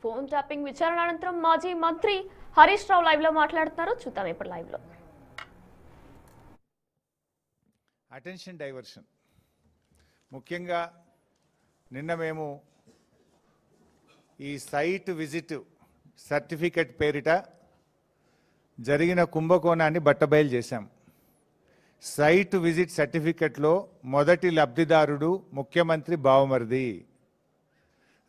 Phone tapping విచారణ అనంతరం మాజీ మంత్రి హరీష్ రావు లైవ్ లో మాట్లాడుతున్నారు. చూద్దాం ఇప్పుడు లైవ్ లో. అటెన్షన్ డైవర్షన్ ముఖ్యంగా నిన్న మేము ఈ సైట్ విజిట్ సర్టిఫికెట్ పేరిట జరిగిన కుంభకోణాన్ని బట్టబయలు చేశాం. సైట్ విజిట్ సర్టిఫికెట్లో మొదటి లబ్ధిదారుడు ముఖ్యమంత్రి బావమరిది.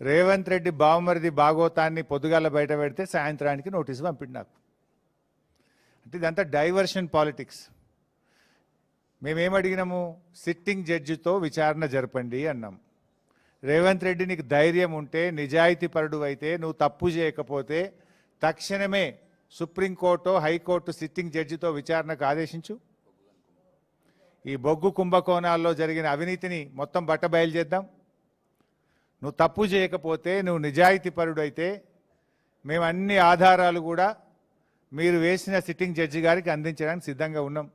రేవంత్ రెడ్డి బావమరిది భాగోతాన్ని పొద్దుగాల బయట పెడితే సాయంత్రానికి నోటీసు పంపిండు నాకు. అంటే ఇదంతా డైవర్షన్ పాలిటిక్స్. మేమేమడిగినాము? సిట్టింగ్ జడ్జితో విచారణ జరపండి అన్నాం. రేవంత్ రెడ్డి నీకు ధైర్యం ఉంటే, నిజాయితీ పరుడు అయితే, నువ్వు తప్పు చేయకపోతే తక్షణమే సుప్రీంకోర్టు హైకోర్టు సిట్టింగ్ జడ్జితో విచారణకు ఆదేశించు. ఈ బొగ్గు కుంభకోణాల్లో జరిగిన అవినీతిని మొత్తం బట్టబయలు చేద్దాం. నువ్వు తప్పు చేయకపోతే, నువ్వు నిజాయితీ పరుడు అయితే మేము అన్ని ఆధారాలు కూడా మీరు వేసిన సిట్టింగ్ జడ్జి గారికి అందించడానికి సిద్ధంగా ఉన్నాం.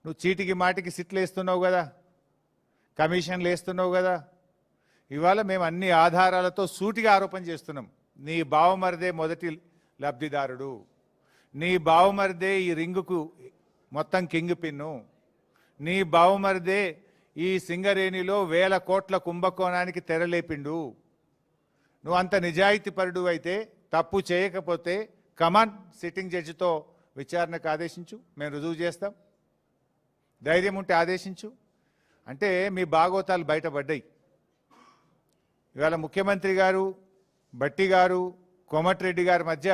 నువ్వు చీటికి మాటికి సిట్లు వేస్తున్నావు కదా, కమిషన్లు వేస్తున్నావు కదా. ఇవాళ మేము అన్ని ఆధారాలతో సూటిగా ఆరోపణ చేస్తున్నాం. నీ బావమరిదే మొదటి లబ్ధిదారుడు, నీ బావమరిదే ఈ రింగుకు మొత్తం కింగ్ పిన్ను, నీ బావమరిదే ఈ సింగరేణిలో 1000 కోట్ల కుంభకోణానికి తెరలేపిండు. నువ్వు అంత నిజాయితీ పరుడు అయితే, తప్పు చేయకపోతే కమాన్ సిట్టింగ్ జడ్జితో విచారణకు ఆదేశించు, మేము రుజువు చేస్తాం. ధైర్యం ఉంటే ఆదేశించు. అంటే మీ భాగోతాలు బయటపడ్డాయి. ఇవాళ ముఖ్యమంత్రి గారు, భట్టి గారు, కోమటిరెడ్డి గారి మధ్య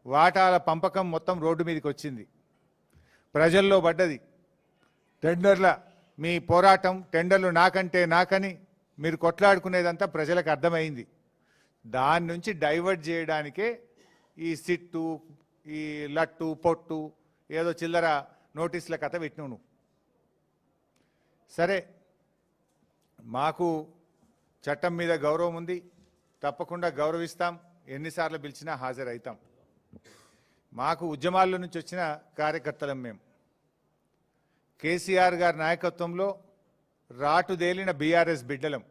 వాటాల పంపకం మొత్తం రోడ్డు మీదకి వచ్చింది, ప్రజల్లో పడ్డది. టెండర్ల మీ పోరాటం, టెండర్లు నాకంటే నాకని మీరు కొట్లాడుకునేదంతా ప్రజలకు అర్థమైంది. దాని నుంచి డైవర్ట్ చేయడానికే ఈ సిట్టు, ఈ లట్టు పొట్టు ఏదో చిల్లర నోటీసుల కథ పెట్టినావు నువ్వు. సరే, మాకు చట్టం మీద గౌరవం ఉంది, తప్పకుండా గౌరవిస్తాం. ఎన్నిసార్లు పిలిచినా హాజరవుతాం. మాకు ఉద్యమాల నుంచి వచ్చిన కార్యకర్తలం మేము. కేసీఆర్ గారి నాయకత్వంలో రాటుదేలిన బీఆర్ఎస్ బిడ్డలం,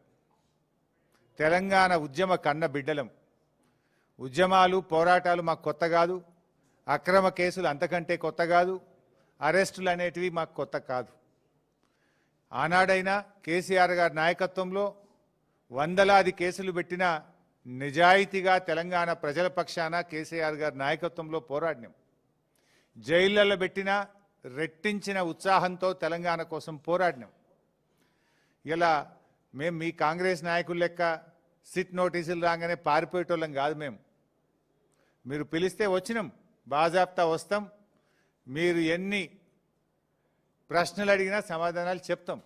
తెలంగాణ ఉద్యమ కన్న బిడ్డలం. ఉద్యమాలు, పోరాటాలు మాకు కొత్త కాదు, అక్రమ కేసులు అంతకంటే కొత్త కాదు, అరెస్టులు అనేటివి మాకు కొత్త కాదు. ఆనాడైనా కేసీఆర్ గారి నాయకత్వంలో వందలాది కేసులు పెట్టిన నిజాయితీగా తెలంగాణ ప్రజల పక్షాన కేసీఆర్ గారి నాయకత్వంలో పోరాడినాం. జైళ్లలో పెట్టిన రెట్టించిన ఉత్సాహంతో తెలంగాణ కోసం పోరాడినాం. ఇలా మేము మీ కాంగ్రెస్ నాయకుల లెక్క సిట్ నోటీసులు రాగానే పారిపోయేటోళ్ళం కాదు. మీరు పిలిస్తే వచ్చినాం, బాజాప్తా వస్తాం. మీరు ఎన్ని ప్రశ్నలు అడిగినా సమాధానాలు చెప్తాం.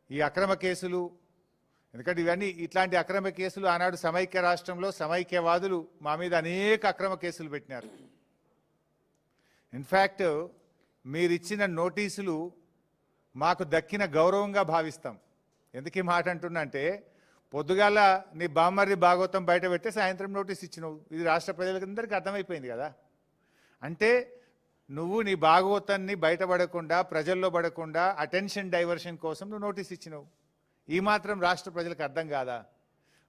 ఈ అక్రమ కేసులు, ఎందుకంటే ఇవన్నీ ఇట్లాంటి అక్రమ కేసులు ఆనాడు సమైక్య రాష్ట్రంలో సమైక్యవాదులు మా మీద అనేక అక్రమ కేసులు పెట్టినారు. ఇన్ఫ్యాక్ట్ మీరిచ్చిన నోటీసులు మాకు దక్కిన గౌరవంగా భావిస్తాం. ఎందుకు ఈ మాట అంటున్నా అంటే, పొద్దుగాల నీ బామ్మర్ది భాగవతం బయట పెడితే సాయంత్రం నోటీస్ ఇచ్చినావు. ఇది రాష్ట్ర ప్రజలందరికీ అర్థమైపోయింది కదా. అంటే నువ్వు నీ భాగవతాన్ని బయటపడకుండా, ప్రజల్లో పడకుండా అటెన్షన్ డైవర్షన్ కోసం నువ్వు నోటీస్ ఇచ్చినావు. ఈ మాత్రం రాష్ట్ర ప్రజలకు అర్థం కాదా?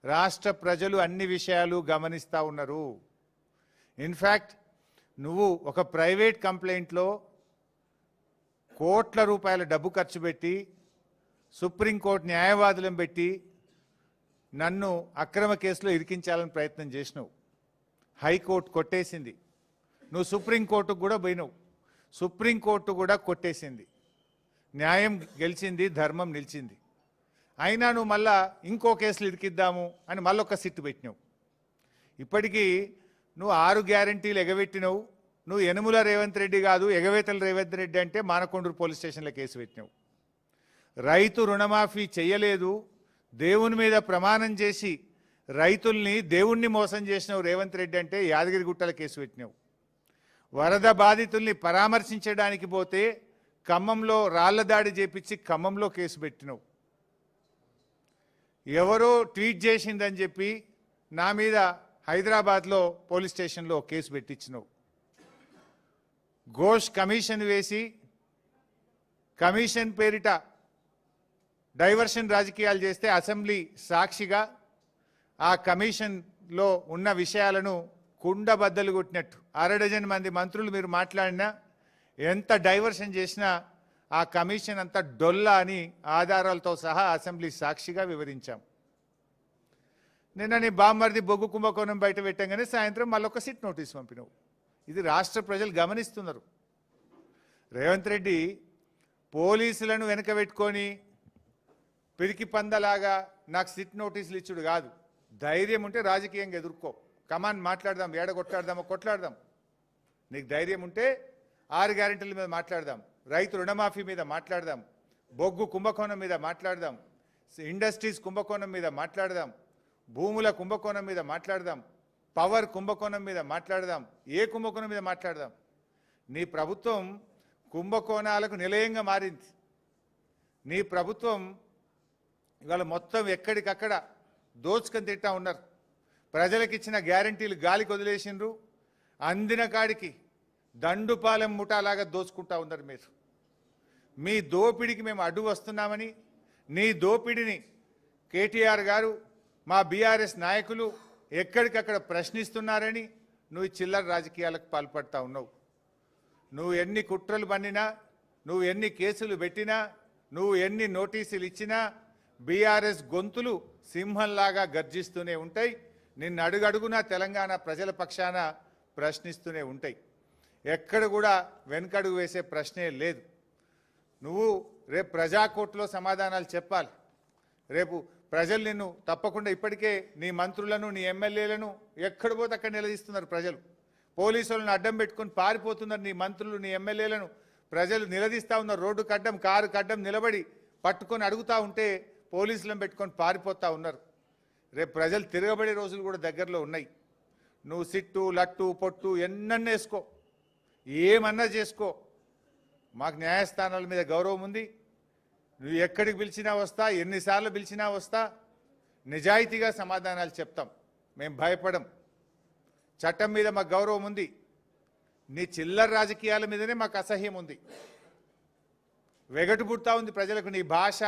రాష్ట్ర ప్రజలు అన్ని విషయాలు గమనిస్తూ ఉన్నారు. ఇన్ఫ్యాక్ట్ నువ్వు ఒక ప్రైవేట్ కంప్లైంట్లో కోట్ల రూపాయల డబ్బు ఖర్చు పెట్టి, సుప్రీంకోర్టు న్యాయవాదులను పెట్టి నన్ను అక్రమ కేసులో ఇరికించాలని ప్రయత్నం చేసినావు. హైకోర్టు కొట్టేసింది. నువ్వు సుప్రీంకోర్టుకు కూడా పోయినావు, సుప్రీంకోర్టు కూడా కొట్టేసింది. న్యాయం గెలిచింది, ధర్మం నిలిచింది. అయినా నువ్వు మళ్ళా ఇంకో కేసులు ఇరికిద్దాము అని మళ్ళొక సిట్టు పెట్టినావు. ఇప్పటికీ నువ్వు 6 గ్యారంటీలు ఎగబెట్టినావు. నువ్వు యనుమల రేవంత్ రెడ్డి కాదు, ఎగవేతల రేవంత్ రెడ్డి అంటే మానకొండూరు పోలీస్ స్టేషన్లో కేసు పెట్టినావు. రైతు రుణమాఫీ చెయ్యలేదు, దేవుని మీద ప్రమాణం చేసి రైతుల్ని, దేవుణ్ణి మోసం చేసినావు రేవంత్ రెడ్డి అంటే యాదగిరిగుట్టల కేసు పెట్టినావు. వరద బాధితుల్ని పరామర్శించడానికి పోతే ఖమ్మంలో రాళ్ల దాడి చేపించి ఖమ్మంలో కేసు పెట్టినావు. ఎవరో ట్వీట్ చేసిందని చెప్పి నా మీద హైదరాబాద్లో పోలీస్ స్టేషన్లో కేసు పెట్టించినావు. ఘోష్ కమిషన్ వేసి, కమిషన్ పేరిట డైవర్షన్ రాజకీయాలు చేస్తే అసెంబ్లీ సాక్షిగా ఆ కమిషన్లో ఉన్న విషయాలను కుండబద్దలు కొట్టినట్టు 6 మంది మంత్రులు మీరు మాట్లాడినా ఎంత డైవర్షన్ చేసినా ఆ కమిషన్ అంతా డొల్లా అని ఆధారాలతో సహా అసెంబ్లీ సాక్షిగా వివరించాం. నిన్న నీ బామ్మర్ది బొగ్గు కుంభకోణం బయట పెట్టంగానే సాయంత్రం మళ్ళొక సిట్ నోటీస్ పంపినావు. ఇది రాష్ట్ర ప్రజలు గమనిస్తున్నారు. రేవంత్ రెడ్డి పోలీసులను వెనక పెట్టుకొని పిరికి పందలాగా నాకు సిట్ నోటీసులు ఇచ్చుడు కాదు. ధైర్యం ఉంటే రాజకీయంగా ఎదుర్కో, కమాన్ మాట్లాడదాం, ఏడ కొట్లాడదామో కొట్లాడదాం. నీకు ధైర్యం ఉంటే 6 గ్యారెంటీల మీద మాట్లాడదాం, రైతు రుణమాఫీ మీద మాట్లాడదాం, బొగ్గు కుంభకోణం మీద మాట్లాడదాం, ఇండస్ట్రీస్ కుంభకోణం మీద మాట్లాడదాం, భూముల కుంభకోణం మీద మాట్లాడదాం, పవర్ కుంభకోణం మీద మాట్లాడదాం, ఏ కుంభకోణం మీద మాట్లాడదాం. నీ ప్రభుత్వం కుంభకోణాలకు నిలయంగా మారింది. నీ ప్రభుత్వం ఇవాళ మొత్తం ఎక్కడికక్కడ దోచుకొని తింటా ఉన్నారు. ప్రజలకు ఇచ్చిన గ్యారంటీలు గాలికి వదిలేసిండ్రు. అందిన కాడికి దండుపాలెం ముఠాలాగా దోచుకుంటా ఉన్నారు మీరు. మీ దోపిడికి మేము అడ్డు వస్తున్నామని, నీ దోపిడిని కేటీఆర్ గారు మా బీఆర్ఎస్ నాయకులు ఎక్కడికక్కడ ప్రశ్నిస్తున్నారని నువ్వు చిల్లర రాజకీయాలకు పాల్పడతా ఉన్నావు. నువ్వు ఎన్ని కుట్రలు పన్నినా, నువ్వు ఎన్ని కేసులు పెట్టినా, నువ్వు ఎన్ని నోటీసులు ఇచ్చినా బీఆర్ఎస్ గొంతులు సింహంలాగా గర్జిస్తూనే ఉంటాయి. నిన్ను అడుగడుగునా తెలంగాణ ప్రజల పక్షాన ప్రశ్నిస్తూనే ఉంటాయి. ఎక్కడ కూడా వెనకడుగు వేసే ప్రశ్నే లేదు. నువ్వు రేపు ప్రజాకోర్టులో సమాధానాలు చెప్పాలి. రేపు ప్రజలు నిన్ను తప్పకుండా, ఇప్పటికే నీ మంత్రులను నీ ఎమ్మెల్యేలను ఎక్కడ పోతే అక్కడ నిలదీస్తున్నారు ప్రజలు. పోలీసులను అడ్డం పెట్టుకొని పారిపోతున్నారు నీ మంత్రులు నీ ఎమ్మెల్యేలను. ప్రజలు నిలదీస్తూ ఉన్నారు. రోడ్డుకు అడ్డం, కారుకు అడ్డం నిలబడి పట్టుకొని అడుగుతూ ఉంటే పోలీసులను పెట్టుకొని పారిపోతూ ఉన్నారు. రేపు ప్రజలు తిరగబడే రోజులు కూడా దగ్గరలో ఉన్నాయి. నువ్వు సిట్టు లట్టు పొట్టు ఎన్నన్నా వేసుకో, ఏమన్నా చేసుకో, మాకు న్యాయస్థానాల మీద గౌరవం ఉంది. నువ్వు ఎక్కడికి పిలిచినా వస్తా, ఎన్నిసార్లు పిలిచినా వస్తా, నిజాయితీగా సమాధానాలు చెప్తాం. మేము భయపడం. చట్టం మీద మాకు గౌరవం ఉంది. నీ చిల్లర రాజకీయాల మీదనే మాకు అసహ్యం ఉంది. వెగటు పుడతా ఉంది ప్రజలకు. నీ భాష,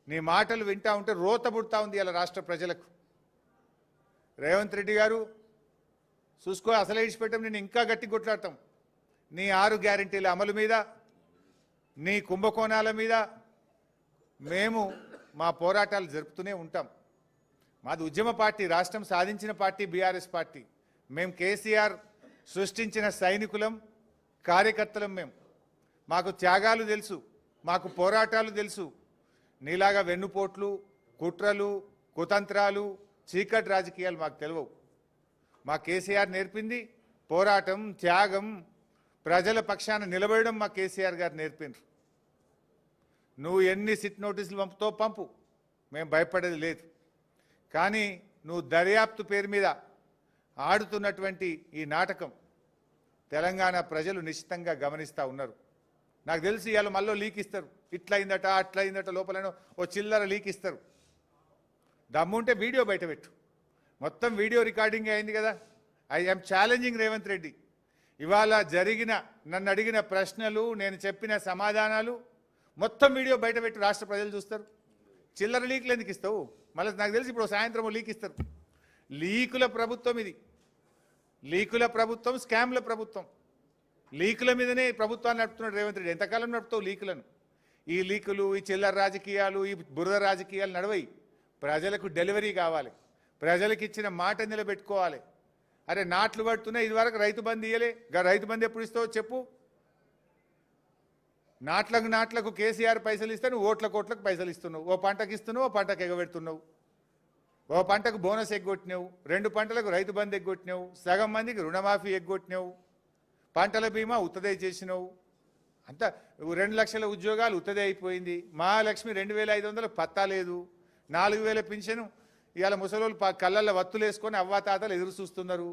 నీ మాటలు వింటా ఉంటే రోత పుడతా ఉంది ఇలా రాష్ట్ర ప్రజలకు. రేవంత్ రెడ్డి గారు చూసుకో, అసలే ఇడిచిపెట్టాం, నేను ఇంకా గట్టి కొట్లాడతాం. నీ 6 గ్యారెంటీల అమలు మీద, నీ కుంభకోణాల మీద మేము మా పోరాటాలు జరుపుతూనే ఉంటాం. మాది ఉద్యమ పార్టీ, రాష్ట్రం సాధించిన పార్టీ బీఆర్ఎస్ పార్టీ. మేము కేసీఆర్ సృష్టించిన సైనికులం, కార్యకర్తలం. మాకు త్యాగాలు తెలుసు, మాకు పోరాటాలు తెలుసు. నీలాగా వెన్నుపోట్లు, కుట్రలు, కుతంత్రాలు, చీకటి రాజకీయాలు మాకు తెలియవు. మా కేసీఆర్ నేర్పింది పోరాటం, త్యాగం, ప్రజల పక్షాన నిలబడడం మా కేసీఆర్ గారు నేర్పినారు. నువ్వు ఎన్ని సిట్ నోటీసులు పంపుతో పంపు, మేము భయపడేది లేదు. కానీ నువ్వు దర్యాప్తు పేరు మీద ఆడుతున్నటువంటి ఈ నాటకం తెలంగాణ ప్రజలు నిశ్చితంగా గమనిస్తూ ఉన్నారు. నాకు తెలిసి ఇవాళ మళ్ళీ లీక్ ఇస్తారు. ఇట్లయిందట అట్లయిందట, లోపలను ఓ చిల్లర లీక్ ఇస్తారు. దమ్ముంటే వీడియో బయట పెట్టు. మొత్తం వీడియో రికార్డింగ్ అయింది కదా. I am challenging Revanth Reddy. ఇవాళ జరిగిన, నన్ను అడిగిన ప్రశ్నలు, నేను చెప్పిన సమాధానాలు మొత్తం వీడియో బయట పెట్టి రాష్ట్ర ప్రజలు చూస్తారు. చిల్లర లీకులు ఎందుకు ఇస్తావు? మళ్ళీ నాకు తెలిసి ఇప్పుడు సాయంత్రం లీక్ ఇస్తారు. లీకుల ప్రభుత్వం ఇది. లీకుల ప్రభుత్వం, స్కామ్ల ప్రభుత్వం. లీకుల మీదనే ప్రభుత్వాన్ని నడుపుతున్నాడు రేవంత్ రెడ్డి. ఎంతకాలం నడుపుతావు లీకులను? ఈ లీకులు, ఈ చిల్లర రాజకీయాలు, ఈ బురద రాజకీయాలు నడవయి. ప్రజలకు డెలివరీ కావాలి, ప్రజలకు ఇచ్చిన మాట నిలబెట్టుకోవాలి. అరే నాట్లు పడుతున్నాయి, ఇదివరకు రైతు బంధు ఇయ్యలే, రైతు బంధు ఎప్పుడు ఇస్తావో చెప్పు. నాట్లకు కేసీఆర్ పైసలు ఇస్తే నువ్వు ఓట్లకు పైసలు ఇస్తున్నావు. ఓ పంటకు ఇస్తున్నావు, ఓ పంటకు ఎగబెడుతున్నావు. ఓ పంటకు బోనస్ ఎగ్గొట్టినావు, 2 పంటలకు రైతు బంధు ఎగ్గొట్టినావు, సగం మందికి రుణమాఫీ ఎగ్గొట్టినావు, పంటల బీమా ఉత్తదే చేసినావు. అంతా 2 లక్షల ఉద్యోగాలు ఉత్తదే అయిపోయింది. మహాలక్ష్మి 2500 పత్తా లేదు. 4000 పింఛను ఇవాళ ముసలోళ్ళు కళ్ళల్లో వత్తులు వేసుకొని అవ్వాతాతలు ఎదురు చూస్తున్నారు.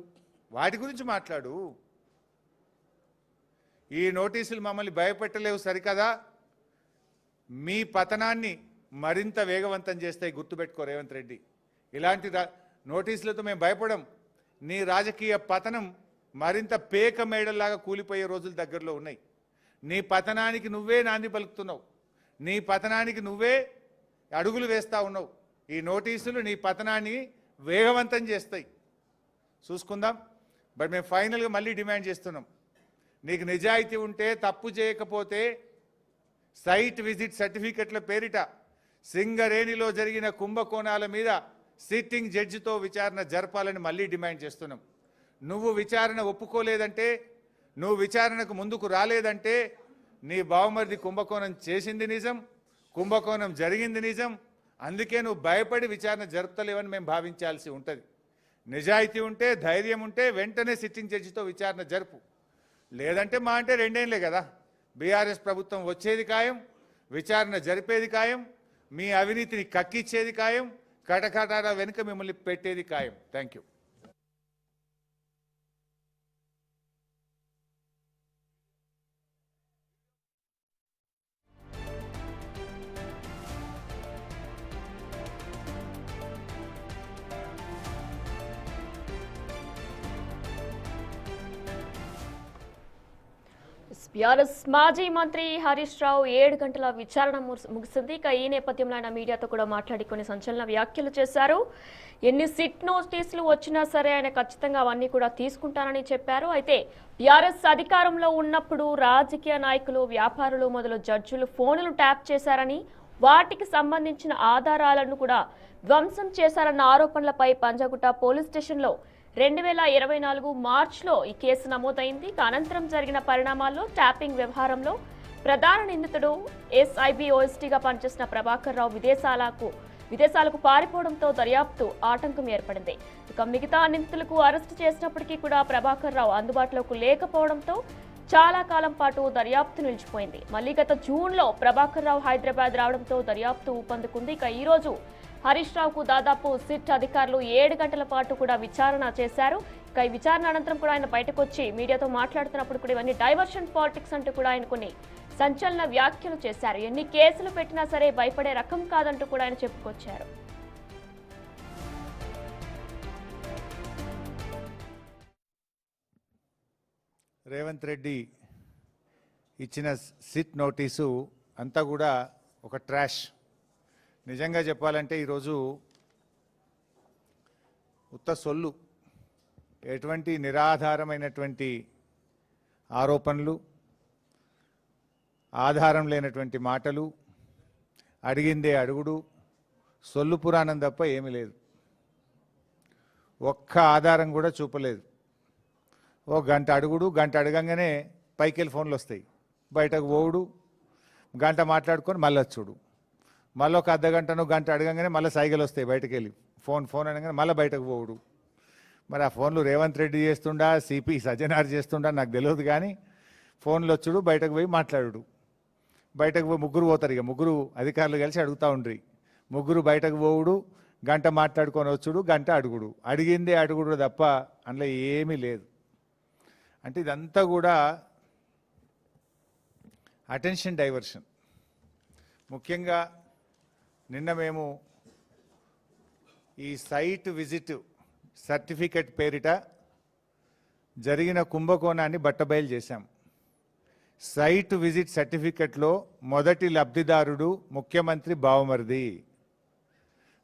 వాటి గురించి మాట్లాడు. ఈ నోటీసులు మమ్మల్ని భయపెట్టలేవు సరికదా, మీ పతనాన్ని మరింత వేగవంతం చేస్తాయి. గుర్తుపెట్టుకో రేవంత్ రెడ్డి. ఇలాంటి నోటీసులతో మేము భయపడం. నీ రాజకీయ పతనం మరింత పేక మేడల్లాగా కూలిపోయే రోజులు దగ్గరలో ఉన్నాయి. నీ పతనానికి నువ్వే నాంది పలుకుతున్నావు. నీ పతనానికి నువ్వే అడుగులు వేస్తూ ఉన్నావు. ఈ నోటీసులు నీ పతనాన్ని వేగవంతం చేస్తాయి. చూసుకుందాం. బట్ మేము ఫైనల్గా మళ్ళీ డిమాండ్ చేస్తున్నాం, నీకు నిజాయితీ ఉంటే, తప్పు చేయకపోతే సైట్ విజిట్ సర్టిఫికెట్ల పేరిట సింగరేణిలో జరిగిన కుంభకోణాల మీద సిట్టింగ్ జడ్జితో విచారణ జరపాలని మళ్ళీ డిమాండ్ చేస్తున్నాం. నువ్వు విచారణ ఒప్పుకోలేదంటే, నువ్వు విచారణకు ముందుకు రాలేదంటే నీ బావమరిది కుంభకోణం చేసింది నిజం, కుంభకోణం జరిగింది నిజం. అందుకే నువ్వు భయపడి విచారణ జరుపుతలేవని మేము భావించాల్సి ఉంటుంది. నిజాయితీ ఉంటే, ధైర్యం ఉంటే వెంటనే సిట్టింగ్ జడ్జితో విచారణ జరుపు. లేదంటే మా అంటే 2 ఏళ్ళే కదా, బీఆర్ఎస్ ప్రభుత్వం వచ్చేది ఖాయం, విచారణ జరిపేది ఖాయం, మీ అవినీతిని కక్కిచ్చేది ఖాయం, కటకటాల వెనుక మిమ్మల్ని పెట్టేది ఖాయం. Thank you. బీఆర్ఎస్ మాజీ మంత్రి హరీష్ రావు 7 గంటల విచారణ ముగిసింది. ఇక ఈ నేపథ్యంలో ఆయన మీడియాతో కూడా మాట్లాడి కొన్ని సంచలన వ్యాఖ్యలు చేశారు. ఎన్ని సిట్ నోటీసులు వచ్చినా సరే ఆయన ఖచ్చితంగా అవన్నీ కూడా తీసుకుంటానని చెప్పారు. అయితే బీఆర్ఎస్ అధికారంలో ఉన్నప్పుడు రాజకీయ నాయకులు, వ్యాపారులు మొదలు జడ్జిలు ఫోన్లు ట్యాప్ చేశారని, వాటికి సంబంధించిన ఆధారాలను కూడా ధ్వంసం చేశారన్న ఆరోపణలపై పంజాగుట్ట పోలీస్ స్టేషన్లో 2024 మార్చిలో ఈ కేసు నమోదైంది. అనంతరం జరిగిన పరిణామాల్లో ట్యాపింగ్ వ్యవహారంలో ప్రధాన నిందితుడు ఎస్ఐబి ఓఎస్టీగా పనిచేసిన ప్రభాకర్ రావు విదేశాలకు పారిపోవడంతో దర్యాప్తు ఆటంకం ఏర్పడింది. ఇక మిగతా నిందితులకు అరెస్టు చేసినప్పటికీ కూడా ప్రభాకర్ రావు అందుబాటులోకి లేకపోవడంతో చాలా కాలం పాటు దర్యాప్తు నిలిచిపోయింది. మళ్లీ గత జూన్లో ప్రభాకర్ రావు హైదరాబాద్ రావడంతో దర్యాప్తు ఊపందుకుంది. ఇక ఈ రోజు హరీష్ రావుకు దాదాపు సిట్ అధికారులు 7 గంటల పాటు కూడా విచారణ చేశారు. ఇక ఈ విచారణ అనంతరం కూడా ఆయన బయటకు వచ్చి మీడియాతో మాట్లాడుతున్నప్పుడు కూడా ఇవన్నీ డైవర్షన్ పాలిటిక్స్ అంటూ కూడా ఆయన కొన్ని సంచలన వ్యాఖ్యలు చేశారు. ఎన్ని కేసులు పెట్టినా సరే భయపడే రకం కాదంటూ కూడా ఆయన చెప్పుకొచ్చారు. రేవంత్ రెడ్డి ఇచ్చిన సిట్ నోటీసు అంతా కూడా ఒక ట్రాష్. నిజంగా చెప్పాలంటే ఈరోజు ఉత్త సొల్లు, ఎటువంటి నిరాధారమైనటువంటి ఆరోపణలు, ఆధారం లేనటువంటి మాటలు, అడిగిందే అడుగుడు, సొల్లు పురాణం తప్ప ఏమీ లేదు. ఒక్క ఆధారం కూడా చూపలేదు. ఓ గంట అడుగుడు, గంట అడగంగానే పైకెళ్ళి ఫోన్లు వస్తాయి, బయటకు పోవుడు, గంట మాట్లాడుకొని మళ్ళీ వచ్చుడు, మళ్ళీ ఒక అర్ధగంటను గంట అడగంగానే మళ్ళీ సైగలు వస్తాయి, బయటకు వెళ్ళి ఫోన్ అనగానే మళ్ళీ బయటకు పోవుడు. మరి ఆ ఫోన్లు రేవంత్ రెడ్డి చేస్తుండా, సిపి సజ్జనార్ చేస్తుండా నాకు తెలియదు, కానీ ఫోన్లు వచ్చుడు, బయటకు పోయి మాట్లాడు. బయటకు పోయి ముగ్గురు పోతారు, ఇక ముగ్గురు అధికారులు కలిసి అడుగుతూ ఉండ్రి. ముగ్గురు బయటకు పోవుడు, గంట మాట్లాడుకొని వచ్చుడు, గంట అడుగుడు, అడిగిందే అడుగుడు తప్ప అందులో ఏమీ లేదు. అంటే ఇదంతా కూడా అటెన్షన్ డైవర్షన్. ముఖ్యంగా నిన్న మేము ఈ సైట్ విజిట్ సర్టిఫికెట్ పేరిట జరిగిన కుంభకోణాన్ని బట్టబయలు చేశాం. సైట్ విజిట్ సర్టిఫికెట్లో మొదటి లబ్ధిదారుడు ముఖ్యమంత్రి బావమరిది.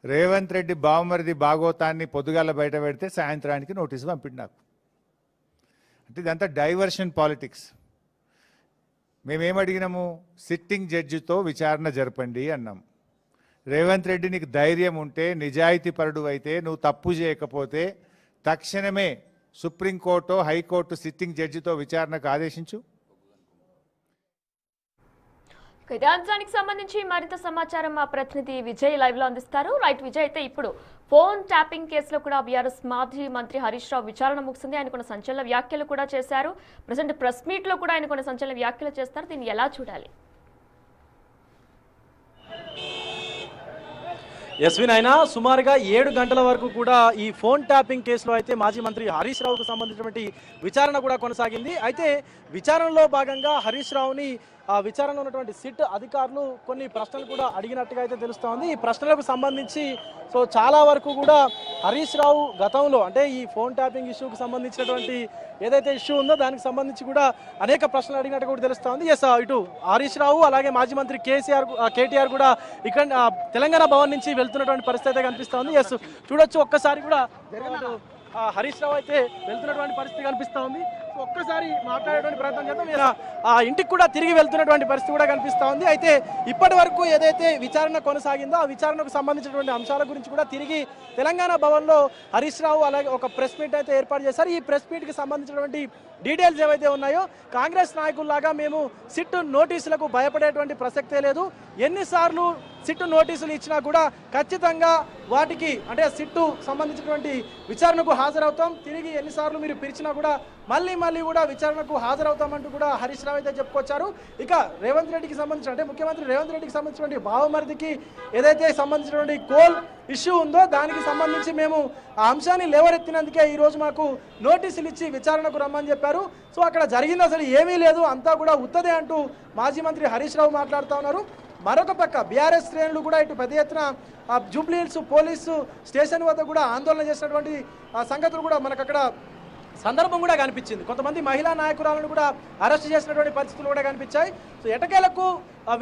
రేవంత్ రెడ్డి బావమరిది భాగోతాన్ని పొద్దుగాల బయట పెడితే సాయంత్రానికి నోటీసు పంపిండు నాకు. అంటే ఇదంతా డైవర్షన్ పాలిటిక్స్. మేమేమడిగినాము, సిట్టింగ్ జడ్జితో విచారణ జరపండి అన్నాం. రేవంత్ రెడ్డి నీకు ధైర్యం ఉంటే, నిజాయితీ పరుడు అయితే, నువ్వు తప్పు చేయకపోతే తక్షణమే సుప్రీంకోర్టు, హైకోర్టు సిట్టింగ్ జడ్జితో విచారణకు ఆదేశించు. ఇదే అంశానికి సంబంధించి మరింత సమాచారం మా ప్రతినిధి విజయ్ లైవ్ లో అందిస్తారు. రైట్ విజయ్, అయితే ఇప్పుడు ఫోన్ ట్యాపింగ్ కేసులో కూడా బీఆర్ఎస్ మాజీ మంత్రి హరీష్ రావు విచారణ ముగిసింది. ఆయన కొన్ని సంచలన వ్యాఖ్యలు కూడా చేశారు. ప్రజెంట్ ప్రెస్ మీట్ లో కూడా ఆయన కొన్ని సంచలన వ్యాఖ్యలు చేస్తారు. దీన్ని ఎలా చూడాలి? యస్విన్, అయినా సుమారుగా 7 గంటల వరకు కూడా ఈ ఫోన్ ట్యాపింగ్ కేసులో అయితే మాజీ మంత్రి హరీష్ రావుకు సంబంధించినటువంటి విచారణ కూడా కొనసాగింది. అయితే విచారణలో భాగంగా హరీష్ రావుని విచారణ ఉన్నటువంటి సిట్ అధికారులు కొన్ని ప్రశ్నలు కూడా అడిగినట్టుగా అయితే తెలుస్తోంది. ఈ ప్రశ్నలకు సంబంధించి సో చాలా వరకు కూడా హరీష్ రావు గతంలో అంటే ఈ ఫోన్ ట్యాపింగ్ ఇష్యూకి సంబంధించినటువంటి ఏదైతే ఇష్యూ ఉందో దానికి సంబంధించి కూడా అనేక ప్రశ్నలు అడిగినట్టు కూడా తెలుస్తోంది. ఎస్, ఇటు హరీష్ రావు అలాగే మాజీ మంత్రి కేటీఆర్ కూడా ఇక్కడ తెలంగాణ భవన్ నుంచి వెళ్తున్నటువంటి పరిస్థితి అయితే కనిపిస్తోంది. ఎస్, చూడొచ్చు ఒక్కసారి కూడా హరీష్ రావు అయితే వెళ్తున్నటువంటి పరిస్థితి కనిపిస్తూ ఉంది. ఒక్కసారి మాట్లాడేటువంటి ప్రయత్నం చేద్దాం. ఈయన ఆ ఇంటికి కూడా తిరిగి వెళ్తున్నటువంటి పరిస్థితి కూడా కనిపిస్తూ ఉంది. అయితే ఇప్పటి వరకు ఏదైతే విచారణ కొనసాగిందో ఆ విచారణకు సంబంధించినటువంటి అంశాల గురించి కూడా తిరిగి తెలంగాణ భవన్లో హరీష్ రావు అలాగే ఒక ప్రెస్ మీట్ అయితే ఏర్పాటు చేశారు. ఈ ప్రెస్ మీట్కి సంబంధించినటువంటి డీటెయిల్స్ ఏవైతే ఉన్నాయో కాంగ్రెస్ నాయకుల్లాగా మేము సిట్ నోటీసులకు భయపడేటువంటి ప్రసక్తే లేదు. ఎన్నిసార్లు సిట్ నోటీసులు ఇచ్చినా కూడా ఖచ్చితంగా వాటికి అంటే సిట్టు సంబంధించినటువంటి విచారణకు హాజరవుతాం. తిరిగి ఎన్నిసార్లు మీరు పిలిచినా కూడా మళ్ళీ కూడా విచారణకు హాజరవుతామంటూ కూడా హరీష్ రావు అయితే చెప్పుకొచ్చారు. ఇక రేవంత్ రెడ్డికి సంబంధించిన అంటే ముఖ్యమంత్రి రేవంత్ రెడ్డికి సంబంధించినటువంటి బావమరిదికి ఏదైతే సంబంధించినటువంటి కోల్ ఇష్యూ ఉందో దానికి సంబంధించి మేము ఆ అంశాన్ని లేవరెత్తినందుకే ఈరోజు మాకు నోటీసులు ఇచ్చి విచారణకు రమ్మని చెప్పారు. సో అక్కడ జరిగింది అసలు ఏమీ లేదు, అంతా కూడా ఉత్తదే అంటూ మాజీ మంత్రి హరీష్ రావు మాట్లాడుతూ ఉన్నారు. మరొక పక్క బీఆర్ఎస్ శ్రేణులు కూడా ఇటు పెద్ద ఎత్తున జూబ్లీ హిల్స్ పోలీసు స్టేషన్ వద్ద కూడా ఆందోళన చేసినటువంటి సంగతులు కూడా మనకు అక్కడ సందర్భం కూడా కనిపించింది. కొంతమంది మహిళా నాయకురాలను కూడా అరెస్ట్ చేసినటువంటి పరిస్థితులు కూడా కనిపించాయి. సో ఎటకేలకు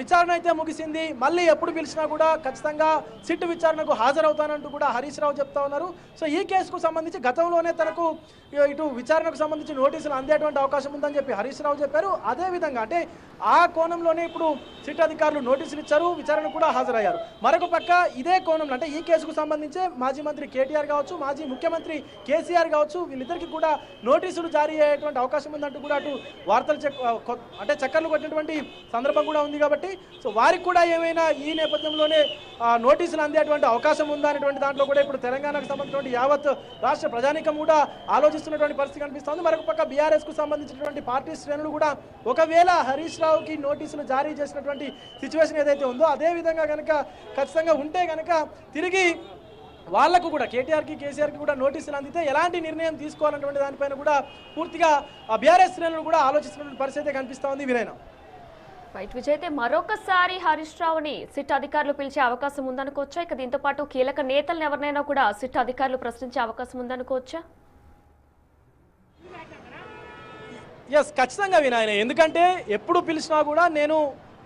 విచారణ అయితే ముగిసింది. మళ్ళీ ఎప్పుడు పిలిచినా కూడా ఖచ్చితంగా సిట్ విచారణకు హాజరవుతానంటూ కూడా హరీష్ రావు చెప్తా ఉన్నారు. సో ఈ కేసుకు సంబంధించి గతంలోనే తనకు ఇటు విచారణకు సంబంధించి నోటీసులు అందేటువంటి అవకాశం ఉందని చెప్పి హరీష్ రావు చెప్పారు. అదేవిధంగా అంటే ఆ కోణంలోనే ఇప్పుడు సిట్ అధికారులు నోటీసులు ఇచ్చారు, విచారణ కూడా హాజరయ్యారు. మరొక పక్క ఇదే కోణంలో అంటే ఈ కేసుకు సంబంధించే మాజీ మంత్రి కేటీఆర్ కావచ్చు, మాజీ ముఖ్యమంత్రి కేసీఆర్ కావచ్చు, వీళ్ళిద్దరికీ కూడా నోటీసులు జారీ అయ్యేటువంటి అవకాశం ఉందంటూ కూడా అటు వార్తలు అంటే చక్కర్లు కొట్టినటువంటి సందర్భం కూడా ఉంది. కాబట్టి సో వారికి కూడా ఏమైనా ఈ నేపథ్యంలోనే నోటీసులు అందేటువంటి అవకాశం ఉందా అనేటువంటి దాంట్లో కూడా ఇప్పుడు తెలంగాణకు సంబంధించినటువంటి యావత్ రాష్ట్ర ప్రజానీకం కూడా ఆలోచిస్తున్నటువంటి పరిస్థితి కనిపిస్తుంది. మరొక పక్క బీఆర్ఎస్కు సంబంధించినటువంటి పార్టీ శ్రేణులు కూడా ఒకవేళ హరీష్ రావుకి నోటీసులు జారీ చేసినటువంటి సిచ్యువేషన్ ఏదైతే ఉందో అదే విధంగా కనుక ఖచ్చితంగా ఉంటే కనుక తిరిగి వాళ్లకు కూడా కేటీఆర్కి కేసీఆర్కి కూడా నోటీసులు అందితే ఎలాంటి నిర్ణయం తీసుకోవాలన్నటువంటి దానిపైన కూడా పూర్తిగా బీఆర్ఎస్ శ్రేణులు కూడా ఆలోచిస్తున్నటువంటి పరిస్థితి కనిపిస్తూ ఉంది. వినయన రైట్ విజయ్, అయితే మరొకసారి హరీష్ రావుని సిట్ అధికారులు పిలిచే అవకాశం ఉందనుకోవచ్చా? ఇక దీంతో పాటు కీలక నేతలను ఎవరినైనా కూడా సిట్ అధికారులు ప్రశ్నించే అవకాశం ఉందనుకోవచ్చా? ఎస్, ఖచ్చితంగా వినాయన. ఎందుకంటే ఎప్పుడు పిలిచినా కూడా నేను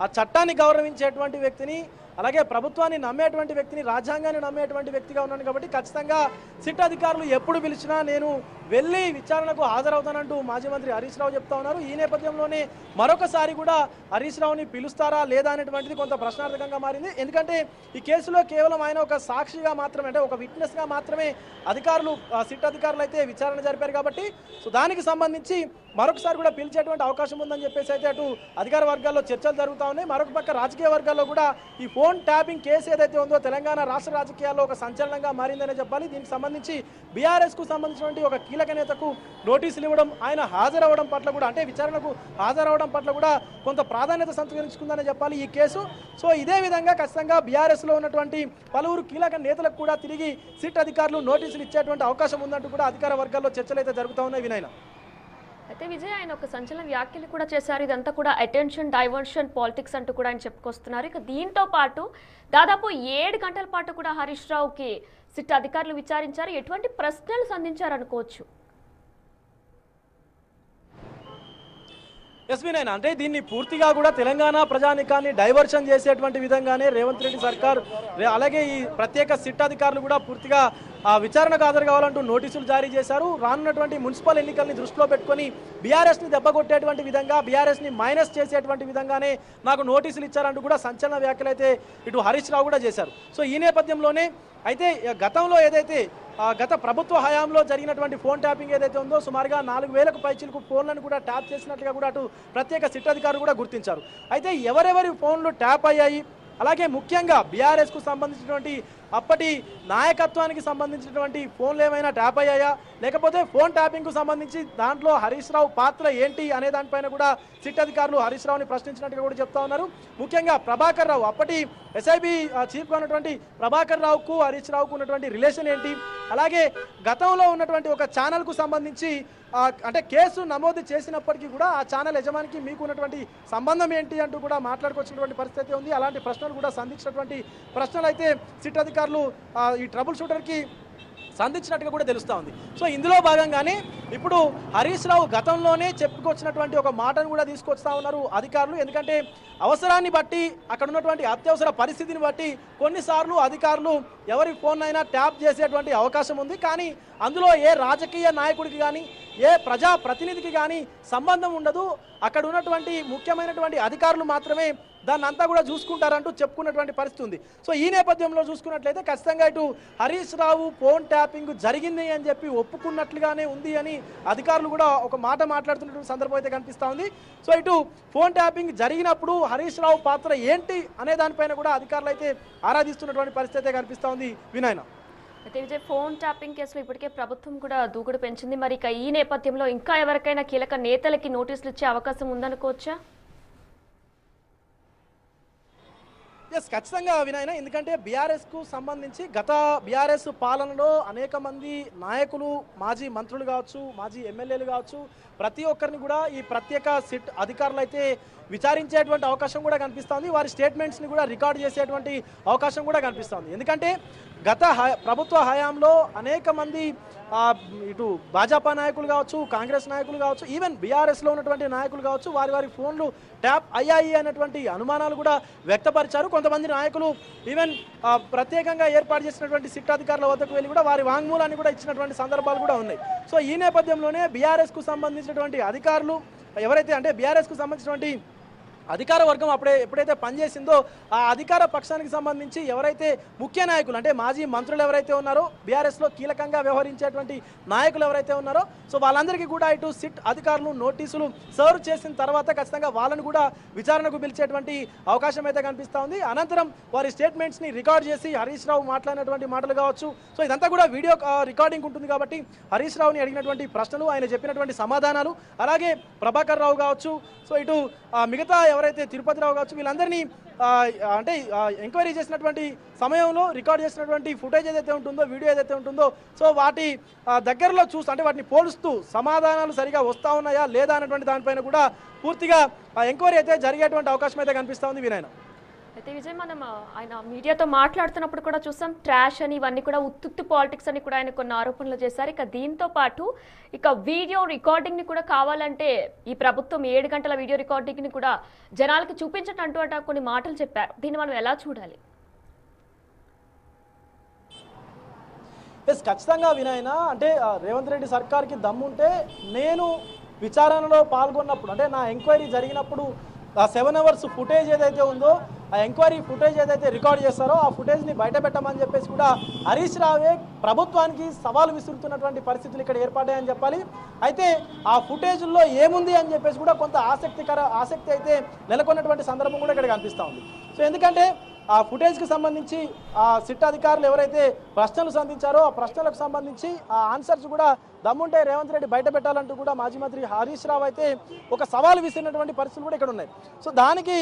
ఆ చట్టాన్ని గౌరవించేటువంటి వ్యక్తిని, అలాగే ప్రభుత్వాన్ని నమ్మేటువంటి వ్యక్తిని, రాజ్యాంగాన్ని నమ్మేటువంటి వ్యక్తిగా ఉన్నాను. కాబట్టి ఖచ్చితంగా సిట్ అధికారులు ఎప్పుడు పిలిచినా నేను వెళ్ళి విచారణకు హాజరవుతానంటూ మాజీ మంత్రి హరీష్ రావు చెప్తా ఉన్నారు. ఈ నేపథ్యంలోనే మరొకసారి కూడా హరీష్ రావుని పిలుస్తారా లేదా అనేటువంటిది కొంత ప్రశ్నార్థకంగా మారింది. ఎందుకంటే ఈ కేసులో కేవలం ఆయన ఒక సాక్షిగా మాత్రమే అంటే ఒక విట్నెస్గా మాత్రమే అధికారులు సిట్ అధికారులు అయితే విచారణ జరిపారు. కాబట్టి సో దానికి సంబంధించి మరొకసారి కూడా పిలిచేటువంటి అవకాశం ఉందని చెప్పేసి అయితే అటు అధికార వర్గాల్లో చర్చలు జరుగుతూ ఉన్నాయి. మరొక పక్క రాజకీయ వర్గాల్లో కూడా ఈ ఫోన్ ట్యాపింగ్ కేసు ఏదైతే ఉందో తెలంగాణ రాష్ట్ర రాజకీయాల్లో ఒక సంచలనంగా మారిందనే చెప్పాలి. దీనికి సంబంధించి బీఆర్ఎస్కు సంబంధించినటువంటి ఒక కీలక నేతకు నోటీసులు ఇవ్వడం, ఆయన హాజరవడం పట్ల కూడా అంటే విచారణకు హాజరవడం పట్ల కూడా కొంత ప్రాధాన్యత సంతరించుకుందని చెప్పాలి ఈ కేసు. సో ఇదే విధంగా ఖచ్చితంగా బీఆర్ఎస్లో ఉన్నటువంటి పలువురు కీలక నేతలకు కూడా తిరిగి సిట్ అధికారులు నోటీసులు ఇచ్చేటువంటి అవకాశం ఉందంటూ కూడా అధికార వర్గాల్లో చర్చలు అయితే జరుగుతూ ఉన్నాయి. వినయన అయితే విజయ్, ఆయన ఒక సంచలన వ్యాఖ్యలు కూడా చేశారు. ఇదంతా కూడా అటెన్షన్ డైవర్షన్ పాలిటిక్స్ అంటూ కూడా ఆయన చెప్పుకొస్తున్నారు. ఇక దీంతో పాటు దాదాపు 7 గంటల పాటు కూడా హరీష్ రావుకి సిట్ అధికారులు విచారించారు. ఎటువంటి ప్రశ్నలు సంధించారు అనుకోవచ్చు? ఎస్వీనైనా అంటే దీన్ని పూర్తిగా కూడా తెలంగాణ ప్రజానికాన్ని డైవర్షన్ చేసేటువంటి విధంగానే రేవంత్ రెడ్డి సర్కార్ అలాగే ఈ ప్రత్యేక సిట్ అధికారులు కూడా పూర్తిగా విచారణకు హాజరు కావాలంటూ నోటీసులు జారీ చేశారు. రానున్నటువంటి మున్సిపల్ ఎన్నికల్ని దృష్టిలో పెట్టుకొని బీఆర్ఎస్ని దెబ్బకొట్టేటువంటి విధంగా, బీఆర్ఎస్ని మైనస్ చేసేటువంటి విధంగానే నాకు నోటీసులు ఇచ్చారంటూ కూడా సంచలన వ్యాఖ్యలు అయితే ఇటు హరీష్ రావు కూడా చేశారు. సో ఈ నేపథ్యంలోనే అయితే గతంలో ఏదైతే గత ప్రభుత్వ హయాంలో జరిగినటువంటి ఫోన్ ట్యాపింగ్ ఏదైతే ఉందో సుమారుగా 4,000కు పైచిలకు ఫోన్లను కూడా ట్యాప్ చేసినట్లుగా కూడా అటు ప్రత్యేక సిట్ అధికారులు కూడా గుర్తించారు. అయితే ఎవరెవరి ఫోన్లు ట్యాప్ అయ్యాయి, అలాగే ముఖ్యంగా బీఆర్ఎస్కు సంబంధించినటువంటి అప్పటి నాయకత్వానికి సంబంధించినటువంటి ఫోన్లు ఏమైనా ట్యాప్ అయ్యాయా, లేకపోతే ఫోన్ ట్యాపింగ్కు సంబంధించి దాంట్లో హరీష్ రావు పాత్ర ఏంటి అనే దానిపైన కూడా సిట్ అధికారులు హరీష్ రావుని ప్రశ్నించినట్టుగా కూడా చెప్తా ఉన్నారు. ముఖ్యంగా ప్రభాకర్ రావు, అప్పటి ఎస్ఐబి చీఫ్గా ఉన్నటువంటి ప్రభాకర్ రావుకు హరీష్ రావుకు ఉన్నటువంటి రిలేషన్ ఏంటి, అలాగే గతంలో ఉన్నటువంటి ఒక ఛానల్కు సంబంధించి అంటే కేసు నమోదు చేసినప్పటికీ కూడా ఆ ఛానల్ యజమానికి మీకు ఉన్నటువంటి సంబంధం ఏంటి అంటూ కూడా మాట్లాడుకొచ్చినటువంటి పరిస్థితి ఉంది. అలాంటి ప్రశ్నలు కూడా సంధించినటువంటి ప్రశ్నలు అయితే సిట్ అధికారులు ఈ ట్రబుల్ షూటర్కి సంధించినట్టుగా కూడా తెలుస్తూ ఉంది. సో ఇందులో భాగంగానే ఇప్పుడు హరీష్ రావు గతంలోనే చెప్పుకొచ్చినటువంటి ఒక మాటను కూడా తీసుకొస్తా ఉన్నారు అధికారులు. ఎందుకంటే అవసరాన్ని బట్టి, అక్కడ ఉన్నటువంటి అత్యవసర పరిస్థితిని బట్టి కొన్నిసార్లు అధికారులు ఎవరి ఫోన్ అయినా ట్యాప్ చేసేటువంటి అవకాశం ఉంది. కానీ అందులో ఏ రాజకీయ నాయకుడికి కానీ ఏ ప్రజా ప్రతినిధికి కానీ సంబంధం ఉండదు. అక్కడ ఉన్నటువంటి ముఖ్యమైనటువంటి అధికారులు మాత్రమే దాన్ని అంతా కూడా చూసుకుంటారంటూ చెప్పుకున్నటువంటి పరిస్థితి ఉంది. సో ఈ నేపథ్యంలో చూసుకున్నట్లయితే ఖచ్చితంగా ఇటు హరీష్ రావు ఫోన్ ట్యాపింగ్ జరిగింది అని చెప్పి ఒప్పుకున్నట్లుగానే ఉంది అని అధికారులు కూడా ఒక మాట మాట్లాడుతున్నటువంటి సందర్భం అయితే కనిపిస్తూ ఉంది. సో ఇటు ఫోన్ ట్యాపింగ్ జరిగినప్పుడు హరీష్ రావు పాత్ర ఏంటి అనే దానిపైన కూడా అధికారులు అయితే ఆరాధిస్తున్నటువంటి పరిస్థితి అయితే కనిపిస్తూ ఉంది. వినాయన అయితే విజయ్, ఫోన్ ట్యాపింగ్ కేసులో ఇప్పటికే ప్రభుత్వం కూడా దూకుడు పెంచింది. మరి ఇక ఈ నేపథ్యంలో ఇంకా ఎవరికైనా కీలక నేతలకి నోటీసులు ఇచ్చే అవకాశం ఉందనుకోవచ్చా? ఎస్, ఖచ్చితంగా వినాయన. ఎందుకంటే బీఆర్ఎస్కు సంబంధించి గత బీఆర్ఎస్ పాలనలో అనేక మంది నాయకులు, మాజీ మంత్రులు కావచ్చు, మాజీ ఎమ్మెల్యేలు కావచ్చు, ప్రతి ఒక్కరిని కూడా ఈ ప్రత్యేక సిట్ అధికారులు అయితే విచారించేటువంటి అవకాశం కూడా కనిపిస్తుంది. వారి స్టేట్మెంట్స్ని కూడా రికార్డ్ చేసేటువంటి అవకాశం కూడా కనిపిస్తుంది. ఎందుకంటే గత ప్రభుత్వ హయాంలో అనేక మంది ఇటు భాజపా నాయకులు కావచ్చు, కాంగ్రెస్ నాయకులు కావచ్చు, ఈవెన్ బీఆర్ఎస్లో ఉన్నటువంటి నాయకులు కావచ్చు, వారి ఫోన్లు ట్యాప్ అయ్యాయి అనేటువంటి అనుమానాలు కూడా వ్యక్తపరిచారు. కొంతమంది నాయకులు ఈవెన్ ప్రత్యేకంగా ఏర్పాటు చేసినటువంటి సిట్ అధికారుల వద్దకు వెళ్ళి కూడా వారి వాంగ్మూలాన్ని కూడా ఇచ్చినటువంటి సందర్భాలు కూడా ఉన్నాయి. సో ఈ నేపథ్యంలోనే బీఆర్ఎస్కు సంబంధించినటువంటి అధికారులు ఎవరైతే, అంటే బీఆర్ఎస్కు సంబంధించినటువంటి అధికార వర్గం ఎప్పుడైతే పనిచేసిందో ఆ అధికార పక్షానికి సంబంధించి ఎవరైతే ముఖ్య నాయకులు, అంటే మాజీ మంత్రులు ఎవరైతే ఉన్నారో, బీఆర్ఎస్లో కీలకంగా వ్యవహరించేటువంటి నాయకులు ఎవరైతే ఉన్నారో, సో వాళ్ళందరికీ కూడా ఇటు సిట్ అధికారులు నోటీసులు సర్వ్ చేసిన తర్వాత ఖచ్చితంగా వాళ్ళని కూడా విచారణకు పిలిచేటువంటి అవకాశం అయితే కనిపిస్తూ ఉంది. అనంతరం వారి స్టేట్మెంట్స్ని రికార్డ్ చేసి హరీష్ రావు మాట్లాడినటువంటి మాటలు కావచ్చు, సో ఇదంతా కూడా వీడియో రికార్డింగ్ ఉంటుంది కాబట్టి హరీష్ రావుని అడిగినటువంటి ప్రశ్నలు, ఆయన చెప్పినటువంటి సమాధానాలు, అలాగే ప్రభాకర్ రావు కావచ్చు, సో ఇటు మిగతా ఎవరైతే తిరుపతి రావు కావచ్చు, వీళ్ళందరినీ అంటే ఎంక్వైరీ చేసినటువంటి సమయంలో రికార్డ్ చేసినటువంటి ఫుటేజ్ ఏదైతే ఉంటుందో, వీడియో ఏదైతే ఉంటుందో, సో వాటి దగ్గరలో చూస్తూ, అంటే వాటిని పోలుస్తూ సమాధానాలు సరిగా వస్తూ ఉన్నాయా లేదా అనేటువంటి దానిపైన కూడా పూర్తిగా ఎంక్వైరీ అయితే జరిగేటువంటి అవకాశం అయితే కనిపిస్తూ ఉంది. వినాయన అయితే విజయ్, మనం ఆయన మీడియాతో మాట్లాడుతున్నప్పుడు కూడా చూసాం, ట్రాష్ అని, ఇవన్నీ కూడా ఉత్తుత్తి పాలిటిక్స్ అని కూడా ఆయన కొన్ని ఆరోపణలు చేశారు. ఇక దీంతో పాటు ఇక వీడియో రికార్డింగ్ని కూడా కావాలంటే ఈ ప్రభుత్వం 7 గంటల వీడియో రికార్డింగ్ని కూడా జనాలకు చూపించటంటూ కొన్ని మాటలు చెప్పారు. దీన్ని మనం ఎలా చూడాలి? ఎస్, ఖచ్చితంగా వినాయన. అంటే రేవంత్ రెడ్డి సర్కార్కి దమ్ముంటే నేను విచారణలో పాల్గొన్నప్పుడు, అంటే నా ఎంక్వైరీ జరిగినప్పుడు ఆ 7 అవర్స్ ఫుటేజ్ ఏదైతే ఉందో, ఆ ఎంక్వైరీ ఫుటేజ్ ఏదైతే రికార్డ్ చేస్తారో ఆ ఫుటేజ్ని బయట పెట్టమని చెప్పేసి కూడా హరీష్ రావే ప్రభుత్వానికి సవాలు విసురుతున్నటువంటి పరిస్థితులు ఇక్కడ ఏర్పడ్డాయని చెప్పాలి. అయితే ఆ ఫుటేజ్లో ఏముంది అని చెప్పేసి కూడా కొంత ఆసక్తి అయితే నెలకొన్నటువంటి సందర్భం కూడా ఇక్కడ కనిపిస్తూ ఉంది. సో ఎందుకంటే ఆ ఫుటేజ్కి సంబంధించి ఆ సిట్ అధికారులు ఎవరైతే ప్రశ్నలు సంధించారో ఆ ప్రశ్నలకు సంబంధించి ఆ ఆన్సర్స్ కూడా దమ్ముంటే రేవంత్ రెడ్డి బయట పెట్టాలంటూ కూడా మాజీ మంత్రి హరీష్ రావు అయితే ఒక సవాలు విసిరినటువంటి పరిస్థితులు కూడా ఇక్కడ ఉన్నాయి. సో దానికి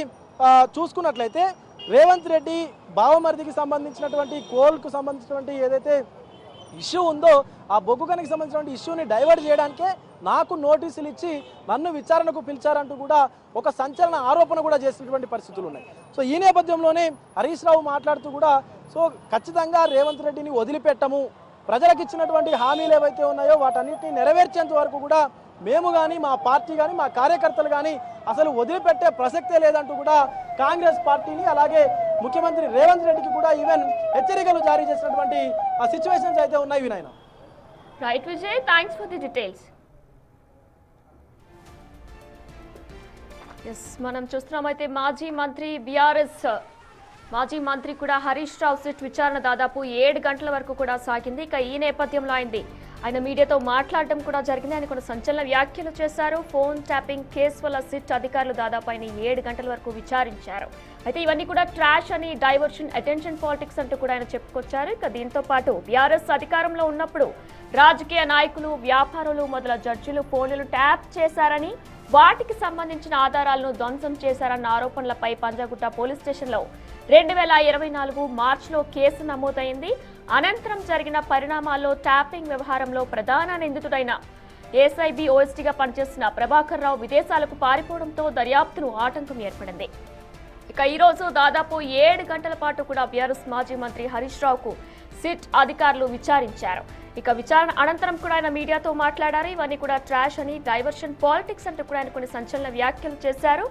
చూసుకున్నట్లయితే రేవంత్ రెడ్డి బావమరిదికి సంబంధించినటువంటి కోల్కు సంబంధించినటువంటి ఏదైతే ఇష్యూ ఉందో, ఆ బొగ్గు గనికి సంబంధించినటువంటి ఇష్యూని డైవర్ట్ చేయడానికే నాకు నోటీసులు ఇచ్చి నన్ను విచారణకు పిలిచారంటూ కూడా ఒక సంచలన ఆరోపణ కూడా చేసినటువంటి పరిస్థితులు ఉన్నాయి. సో ఈ నేపథ్యంలోనే హరీష్ రావు మాట్లాడుతూ కూడా, సో ఖచ్చితంగా రేవంత్ రెడ్డిని వదిలిపెట్టము, ప్రజలకు ఇచ్చినటువంటి హామీలు ఏవైతే ఉన్నాయో వాటన్నిటిని నెరవేర్చేంత వరకు కూడా మేము కానీ, మా పార్టీ కానీ, మా కార్యకర్తలు కానీ అసలు వదిలిపెట్టే ప్రసక్తే లేదంటూ కూడా కాంగ్రెస్ పార్టీని, అలాగే ముఖ్యమంత్రి రేవంత్ రెడ్డికి కూడా ఈవెన్ హెచ్చరికలు జారీ చేసినటువంటి సిచ్యువేషన్స్ అయితే ఉన్నాయి. వినాయన right Vijay, thanks for the details. Yes, మనం చూస్తున్నామైతే మాజీ మంత్రి బీఆర్ఎస్ మాజీ మంత్రి కూడా హరీష్ రావు సిట్ విచారణ దాదాపు 7 గంటల వరకు కూడా సాగింది. ఇక ఈ నేపథ్యంలో అయింది ఆయన మీడియాతో మాట్లాడడం కూడా జరిగింది. ఆయన కొన్ని సంచలన వ్యాఖ్యలు చేశారు. ఫోన్ ట్యాపింగ్ కేసు వల్ల సిట్ అధికారులు దాదాపు ఆయన 7 గంటల వరకు విచారించారు. అయితే ఇవన్నీ కూడా ట్రాష్ అని, డైవర్షన్, అటెన్షన్ పాలిటిక్స్ అంటూ కూడా ఆయన చెప్పుకొచ్చారు. ఇక దీంతో పాటు బీఆర్ఎస్ అధికారంలో ఉన్నప్పుడు రాజకీయ నాయకులు, వ్యాపారులు మొదల జడ్జిలు ఫోన్లను ట్యాప్ చేశారని, వాటికి సంబంధించిన ఆధారాలను ధ్వంసం చేశారన్న ఆరోపణలపై పంజాగుట్ట పోలీస్ స్టేషన్లో 2024 మార్చిలో కేసు నమోదైంది. అనంతరం జరిగిన పరిణామాల్లో ట్యాపింగ్ వ్యవహారంలో ప్రధాన నిందితుడైన ఏసీబీ ఓఎస్టీగా పనిచేసిన ప్రభాకర్ రావు విదేశాలకు పారిపోవడంతో దర్యాప్తును ఆటంకం ఏర్పడింది. ఇక ఈరోజు దాదాపు 7 గంటల పాటు కూడా బీఆర్ఎస్ మాజీ మంత్రి హరీష్ రావుకు సిట్ అధికారులు విచారించారు. ఇక విచారణ అనంతరం కూడా ఆయన మీడియాతో మాట్లాడారు. ఇవన్నీ కూడా ట్రాష్ అని, డైవర్షన్ పాలిటిక్స్ అంటూ కూడా ఆయన కొన్ని సంచలన వ్యాఖ్యలు చేశారు.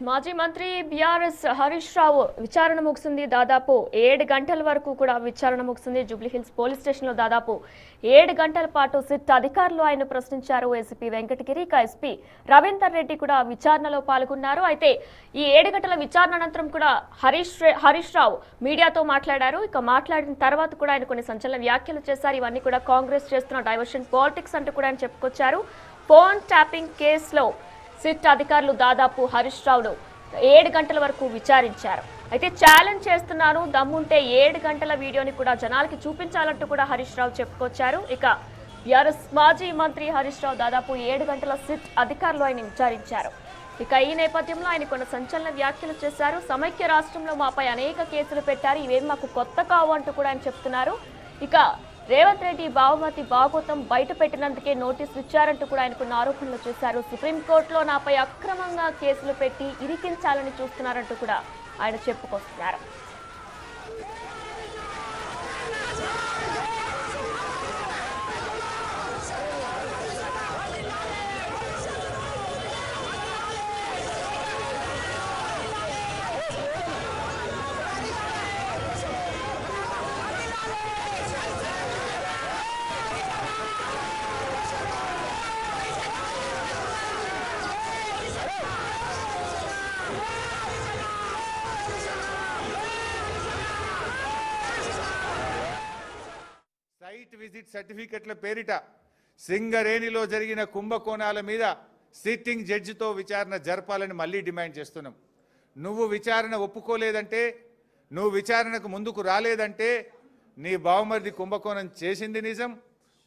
మాజీ మంత్రి బీఆర్ఎస్ హరీష్ రావు విచారణ ముగిసింది. దాదాపు 7 గంటల వరకు కూడా విచారణ ముగిసింది. జూబ్లీహిల్స్ పోలీస్ స్టేషన్లో దాదాపు 7 గంటల పాటు సిట్ అధికారులు ఆయన ప్రశ్నించారు. ఏసీపీ వెంకటగిరి, ఎస్పీ రవీందర్ రెడ్డి కూడా విచారణలో పాల్గొన్నారు. అయితే ఈ 7 గంటల విచారణ అనంతరం కూడా హరీష్ రావు మీడియాతో మాట్లాడారు. ఇక మాట్లాడిన తర్వాత కూడా ఆయన కొన్ని సంచలన వ్యాఖ్యలు చేశారు. ఇవన్నీ కూడా కాంగ్రెస్ చేస్తున్న డైవర్షన్ పాలిటిక్స్ అంటూ కూడా ఆయన చెప్పుకొచ్చారు. ఫోన్ ట్యాపింగ్ కేసులో సిట్ అధికారులు దాదాపు హరీష్ రావును 7 గంటల వరకు విచారించారు. అయితే ఛాలెంజ్ చేస్తున్నాను, దమ్ముంటే 7 గంటల వీడియోని కూడా జనాలకి చూపించాలంటూ కూడా హరీష్ రావు చెప్పుకొచ్చారు. ఇక బీఆర్ఎస్ మాజీ మంత్రి హరీష్ రావు దాదాపు 7 గంటల సిట్ అధికారులు ఆయన విచారించారు. ఇక ఈ నేపథ్యంలో ఆయన కొన్ని సంచలన వ్యాఖ్యలు చేశారు. సమైక్య రాష్ట్రంలో మాపై అనేక కేసులు పెట్టారు, ఇవేం మాకు కొత్త కావు అంటూ కూడా ఆయన చెప్తున్నారు. ఇక రేవంత్ రెడ్డి బావమతి భాగోతం బయట పెట్టినందుకే నోటీసులు ఇచ్చారంటూ కూడా ఆయన కొన్ని ఆరోపణలు చేశారు. సుప్రీంకోర్టులో నాపై అక్రమంగా కేసులు పెట్టి ఇరికించాలని చూస్తున్నారంటూ కూడా ఆయన చెప్పుకొస్తున్నారు. సైట్ విజిట్ సర్టిఫికెట్ల పేరిట సింగరేణిలో జరిగిన కుంభకోణాల మీద సిట్టింగ్ జడ్జితో విచారణ జరపాలని మళ్ళీ డిమాండ్ చేస్తున్నాం. నువ్వు విచారణ ఒప్పుకోలేదంటే, నువ్వు విచారణకు ముందుకు రాలేదంటే నీ బావమరిది కుంభకోణం చేసింది నిజం,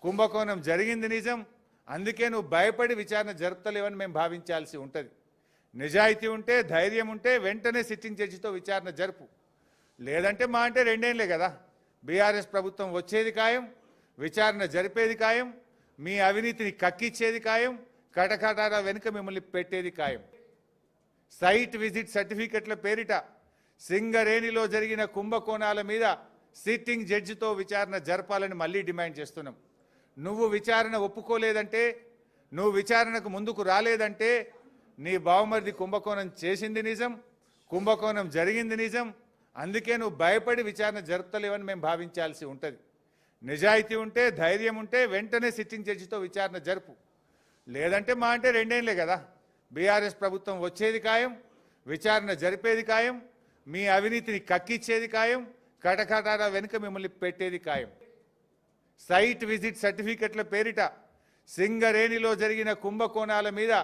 కుంభకోణం జరిగింది నిజం. అందుకే నువ్వు భయపడి విచారణ జరుపుతలేవని మేము భావించాల్సి ఉంటుంది. నిజాయితీ ఉంటే, ధైర్యం ఉంటే వెంటనే సిట్టింగ్ జడ్జితో విచారణ జరుపు. లేదంటే మా అంటే 2 ఏళ్లే కదా, బీఆర్ఎస్ ప్రభుత్వం వచ్చేది ఖాయం, విచారణ జరిపేది ఖాయం, మీ అవినీతిని కక్కిచ్చేది ఖాయం, కటకటాల వెనుక మిమ్మల్ని పెట్టేది ఖాయం. సైట్ విజిట్ సర్టిఫికెట్ల పేరిట సింగరేణిలో జరిగిన కుంభకోణాల మీద సిట్టింగ్ జడ్జితో విచారణ జరపాలని మళ్ళీ డిమాండ్ చేస్తున్నాం. నువ్వు విచారణ ఒప్పుకోలేదంటే, నువ్వు విచారణకు ముందుకు రాలేదంటే నీ బావమరిది కుంభకోణం చేసింది నిజం, కుంభకోణం జరిగింది నిజం. అందుకే నువ్వు భయపడి విచారణ జరుపుతలేవని మేము భావించాల్సి ఉంటుంది. నిజాయితీ ఉంటే, ధైర్యం ఉంటే వెంటనే సిట్టింగ్ జడ్జితో విచారణ జరుపు. లేదంటే మా అంటే 2 ఏళ్లే కదా, బీఆర్ఎస్ ప్రభుత్వం వచ్చేది ఖాయం, విచారణ జరిపేది ఖాయం, మీ అవినీతిని కక్కిచ్చేది ఖాయం, కటకటాల వెనుక మిమ్మల్ని పెట్టేది ఖాయం. సైట్ విజిట్ సర్టిఫికెట్ల పేరిట సింగరేణిలో జరిగిన కుంభకోణాల మీద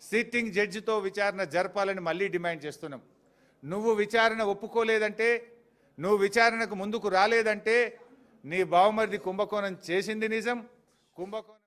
సిట్టింగ్ జడ్జితో విచారణ జరపాలని మళ్ళీ డిమాండ్ చేస్తున్నాం. నువ్వు విచారణ ఒప్పుకోలేదంటే, నువ్వు విచారణకు ముందుకు రాలేదంటే నీ బావమరిది కుంభకోణం చేసింది నిజం, కుంభకోణం